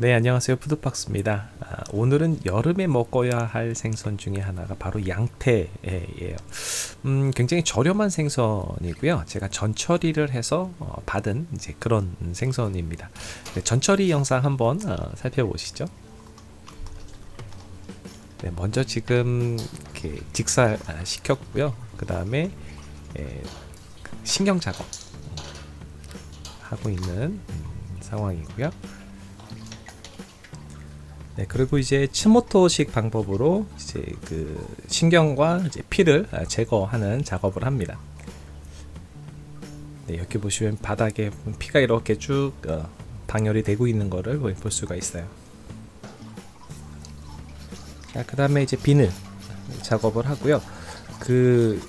네, 안녕하세요. 푸드박스입니다. 오늘은 여름에 먹어야 할 생선 중에 하나가 바로 양태예요. 굉장히 저렴한 생선이고요. 제가 전처리를 해서 받은 이제 그런 생선입니다. 네, 전처리 영상 한번 살펴보시죠. 네, 먼저 지금 이렇게 직사 시켰고요. 그 다음에 신경 작업 하고 있는 상황이고요. 네, 그리고 이제 치모토식 방법으로 이제 그 신경과 이제 피를 제거하는 작업을 합니다. 네, 여기 보시면 바닥에 피가 이렇게 쭉 방열이 되고 있는 거를 볼 수가 있어요. 자, 그 다음에 이제 비늘 작업을 하고요. 그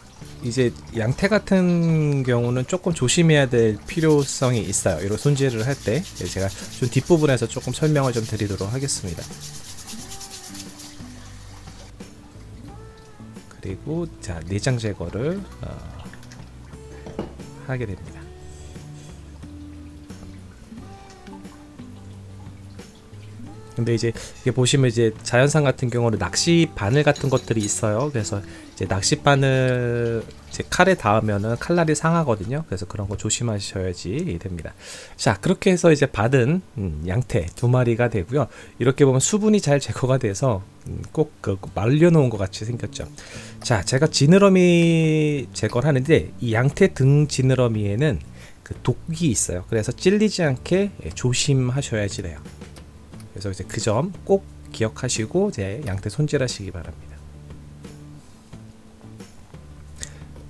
이제 양태 같은 경우는 조금 조심해야 될 필요성이 있어요. 이런 손질을 할 때 제가 좀 뒷부분에서 조금 설명을 좀 드리도록 하겠습니다. 그리고 자, 내장 제거를 하게 됩니다. 근데 이제 이게 보시면 이제 자연산 같은 경우는 낚시 바늘 같은 것들이 있어요. 그래서 이제 낚시 바늘 이제 칼에 닿으면은 칼날이 상하거든요. 그래서 그런 거 조심하셔야지 됩니다. 자, 그렇게 해서 이제 받은 양태 2마리가 되고요. 이렇게 보면 수분이 잘 제거가 돼서 꼭 말려놓은 것 같이 생겼죠. 자, 제가 지느러미 제거를 하는데 이 양태 등 지느러미에는 그 독이 있어요. 그래서 찔리지 않게 조심하셔야지 돼요. 그래서 이제 그 점 꼭 기억하시고 이제 양태 손질하시기 바랍니다.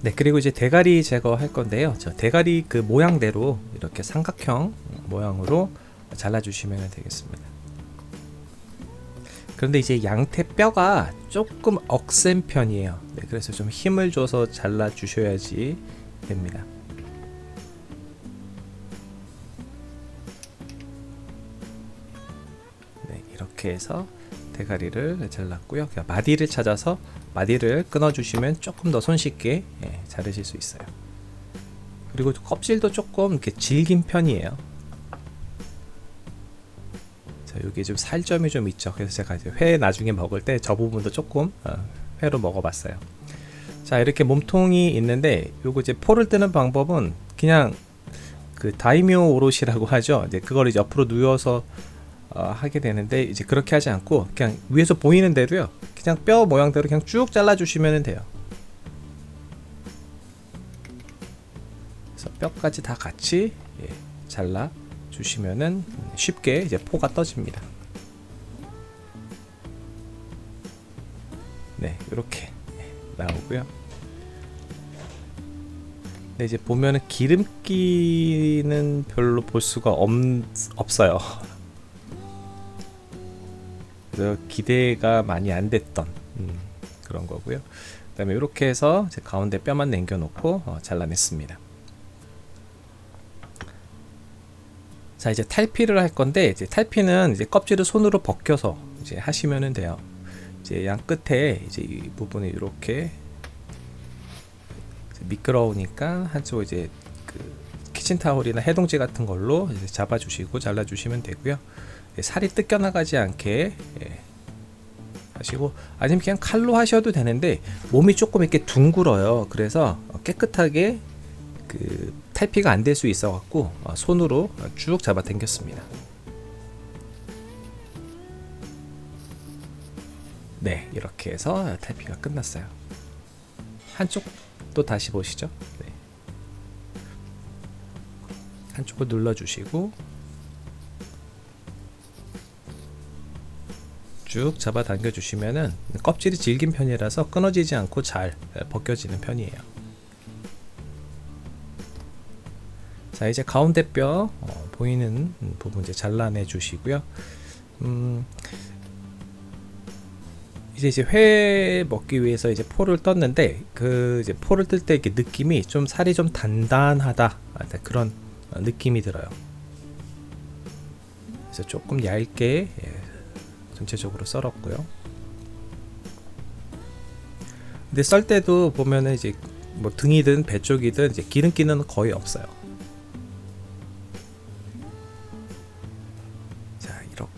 네, 그리고 이제 대가리 제거할 건데요. 저 대가리 그 모양대로 이렇게 삼각형 모양으로 잘라주시면 되겠습니다. 그런데 이제 양태 뼈가 조금 억센 편이에요. 네, 그래서 좀 힘을 줘서 잘라주셔야지 됩니다. 이렇게 해서 대가리를 잘랐고요. 마디를 찾아서 마디를 끊어주시면 조금 더 손쉽게 자르실 수 있어요. 그리고 껍질도 조금 이렇게 질긴 편이에요. 자, 여기 좀 살점이 좀 있죠. 그래서 제가 이제 회 나중에 먹을 때 저 부분도 조금 회로 먹어봤어요. 자, 이렇게 몸통이 있는데 요거 이제 포를 뜨는 방법은 그냥 그 다이묘 오롯이라고 하죠. 이제 그걸 이제 옆으로 누워서 하게 되는데 이제 그렇게 하지 않고 그냥 위에서 보이는 대로요. 그냥 뼈 모양대로 그냥 쭉 잘라 주시면 돼요. 그래서 뼈까지 다 같이 잘라 주시면은 쉽게 이제 포가 떠집니다. 네, 이렇게 나오고요. 근데 이제 보면은 기름기는 별로 볼 수가 없어요. 기대가 많이 안 됐던 그런 거고요. 그 다음에 이렇게 해서 이제 가운데 뼈만 남겨놓고 잘라냈습니다. 자, 이제 탈피를 할 건데 이제 탈피는 이제 껍질을 손으로 벗겨서 이제 하시면 돼요. 이제 양 끝에 이제 이 부분이 이렇게 미끄러우니까 한쪽 이제 그 키친타올이나 해동지 같은 걸로 이제 잡아주시고 잘라주시면 되고요. 살이 뜯겨나가지 않게 하시고, 아니면 그냥 칼로 하셔도 되는데 몸이 조금 이렇게 둥글어요. 그래서 깨끗하게 그 탈피가 안 될 수 있어 갖고 손으로 쭉 잡아 당겼습니다. 네, 이렇게 해서 탈피가 끝났어요. 한쪽 또 다시 보시죠. 네. 한쪽을 눌러주시고 쭉 잡아 당겨 주시면은 껍질이 질긴 편이라서 끊어지지 않고 잘 벗겨지는 편이에요. 자, 이제 가운데 뼈 보이는 부분 이제 잘라내 주시고요. 이제 회 먹기 위해서 이제 포를 떴는데 그 이제 포를 뜰 때 이렇게 느낌이 좀 살이 좀 단단하다 그런 느낌이 들어요. 그래서 조금 얇게 전체적으로 썰었고요. 근데 썰 때도 보면은 이제 뭐 등이든 배 쪽이든 이제 기름기는 거의 없어요.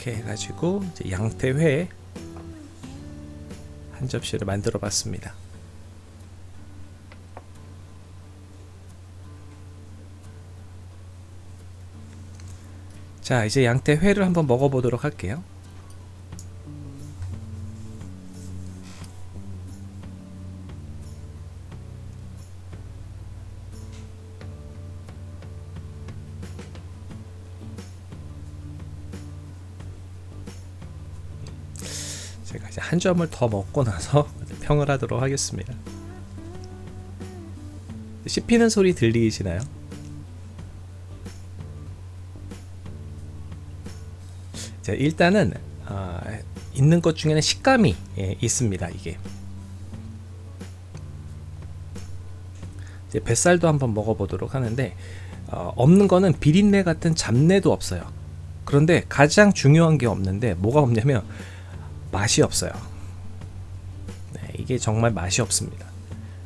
이렇게 해가지고 이제 양태회 한 접시를 만들어 봤습니다. 자, 이제 양태회를 한번 먹어보도록 할게요. 제가 이제 한 점을 더 먹고 나서 평을 하도록 하겠습니다. 씹히는 소리 들리시나요? 자, 일단은 있는 것 중에는 식감이 있습니다. 이게 이제 뱃살도 한번 먹어보도록 하는데 없는 거는 비린내 같은 잡내도 없어요. 그런데 가장 중요한 게 없는데 뭐가 없냐면 맛이 없어요. 네, 이게 정말 맛이 없습니다.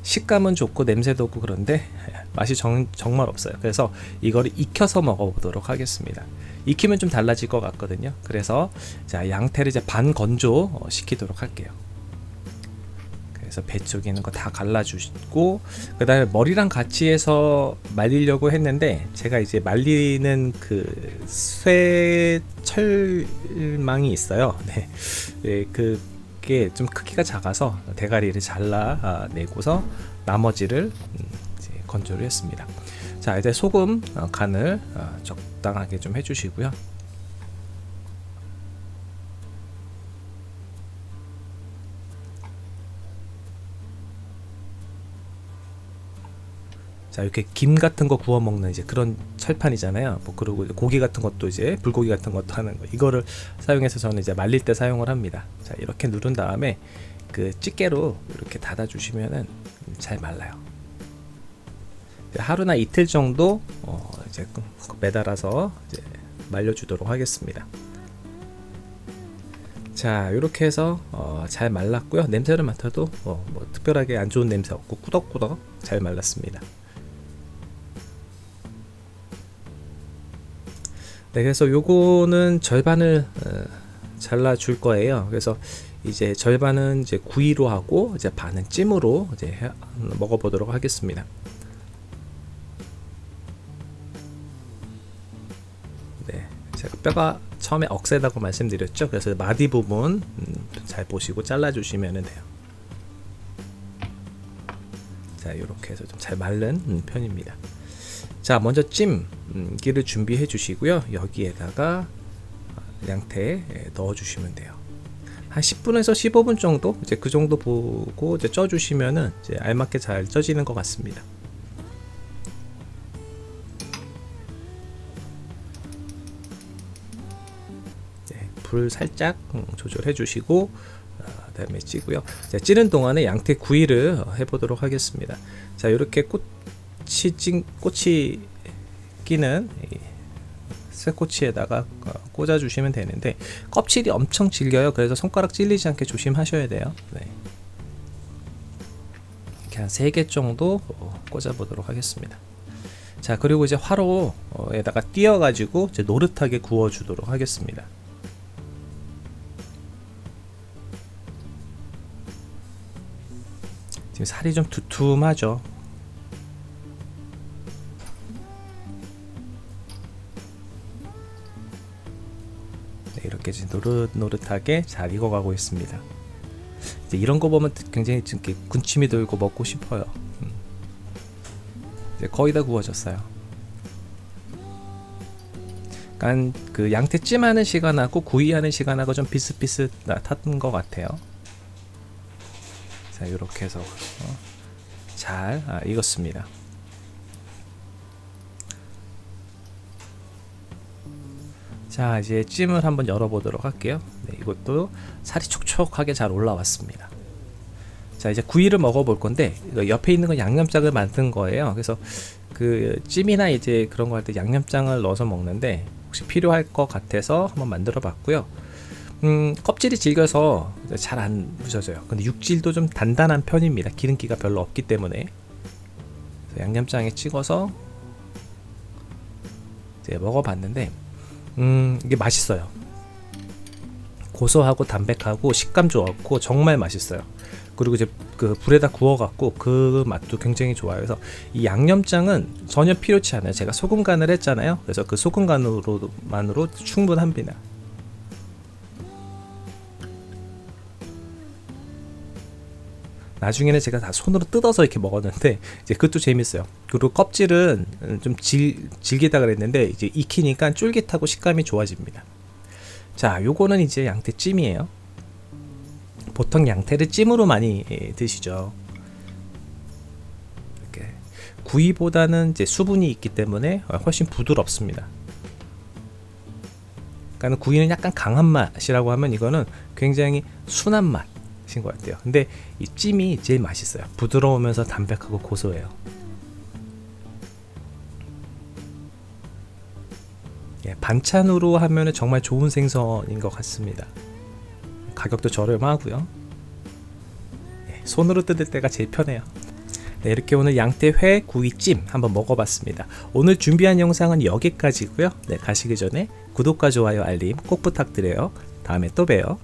식감은 좋고 냄새도 없고 그런데 맛이 정말 없어요. 그래서 이거를 익혀서 먹어보도록 하겠습니다. 익히면 좀 달라질 것 같거든요. 그래서 자, 양태를 이제 반 건조 시키도록 할게요. 그래서 배 쪽에 있는 거 다 갈라주시고, 그 다음에 머리랑 같이 해서 말리려고 했는데 제가 이제 말리는 그 쇠철망이 있어요. 네, 네, 그게 좀 크기가 작아서 대가리를 잘라내고서 나머지를 이제 건조를 했습니다. 자, 이제 소금 간을 적당하게 좀 해주시고요. 자, 이렇게 김 같은 거 구워 먹는 이제 그런 철판이잖아요. 뭐 그리고 고기 같은 것도 이제 불고기 같은 것도 하는 거, 이거를 사용해서 저는 이제 말릴 때 사용을 합니다. 자, 이렇게 누른 다음에 그 집게로 이렇게 닫아 주시면은 잘 말라요. 하루나 이틀 정도 이제 매달아서 이제 말려주도록 하겠습니다. 자, 이렇게 해서 잘 말랐고요. 냄새를 맡아도 뭐 특별하게 안 좋은 냄새 없고 꾸덕꾸덕 잘 말랐습니다. 네, 그래서 요거는 절반을 잘라 줄 거예요. 그래서 이제 절반은 이제 구이로 하고 이제 반은 찜으로 이제 먹어보도록 하겠습니다. 네, 제가 뼈가 처음에 억세다고 말씀드렸죠. 그래서 마디 부분 잘 보시고 잘라 주시면 돼요. 자, 이렇게 해서 좀 잘 마른 편입니다. 자, 먼저 찜기를 준비해 주시고요. 여기에다가 양태 넣어 주시면 돼요. 한 10분에서 15분 정도, 이제 그 정도 보고 이제 쪄 주시면은 이제 알맞게 잘 쪄지는 것 같습니다. 네, 불 살짝 조절해 주시고 그다음에 찌고요. 자, 찌는 동안에 양태 구이를 해보도록 하겠습니다. 자, 이렇게 꼬치 끼는 쇠꼬치에다가 꽂아 주시면 되는데 껍질이 엄청 질겨요. 그래서 손가락 찔리지 않게 조심하셔야 돼요. 네. 이렇게 한 3개 정도 꽂아 보도록 하겠습니다. 자, 그리고 이제 화로에다가 띄어 가지고 이제 노릇하게 구워 주도록 하겠습니다. 지금 살이 좀 두툼하죠. 네, 이렇게 노릇노릇하게 잘 익어가고 있습니다. 이제 이런 거 보면 굉장히 군침이 돌고 먹고 싶어요. 이제 거의 다 구워졌어요. 약간 그 양태찜하는 시간하고 구이하는 시간하고 좀 비슷비슷한 것 같아요. 자, 이렇게 해서 잘 익었습니다. 자, 이제 찜을 한번 열어보도록 할게요. 네, 이것도 살이 촉촉하게 잘 올라왔습니다. 자, 이제 구이를 먹어볼 건데 옆에 있는 건 양념장을 만든 거예요. 그래서 그 찜이나 이제 그런 거 할 때 양념장을 넣어서 먹는데 혹시 필요할 것 같아서 한번 만들어 봤고요. 껍질이 질겨서 잘 안 부서져요. 근데 육질도 좀 단단한 편입니다. 기름기가 별로 없기 때문에. 양념장에 찍어서 이제 먹어봤는데 이게 맛있어요. 고소하고 담백하고 식감 좋았고 정말 맛있어요. 그리고 이제 그 불에다 구워갖고 그 맛도 굉장히 좋아요. 그래서 이 양념장은 전혀 필요치 않아요. 제가 소금 간을 했잖아요. 그래서 그 소금 간으로만으로 충분합니다. 나중에는 제가 다 손으로 뜯어서 이렇게 먹었는데 이제 그것도 재밌어요. 그리고 껍질은 좀 질기다 그랬는데 이제 익히니까 쫄깃하고 식감이 좋아집니다. 자, 요거는 이제 양태찜이에요. 보통 양태를 찜으로 많이 드시죠. 이렇게 구이보다는 이제 수분이 있기 때문에 훨씬 부드럽습니다. 그러니까 구이는 약간 강한 맛이라고 하면 이거는 굉장히 순한 맛인 것 같아요. 근데 이 찜이 제일 맛있어요. 부드러우면서 담백하고 고소해요. 예, 반찬으로 하면 정말 좋은 생선인 것 같습니다. 가격도 저렴하고요. 예, 손으로 뜯을 때가 제일 편해요. 네, 이렇게 오늘 양태회 구이찜 한번 먹어봤습니다. 오늘 준비한 영상은 여기까지고요. 네, 가시기 전에 구독과 좋아요, 알림 꼭 부탁드려요. 다음에 또 봬요.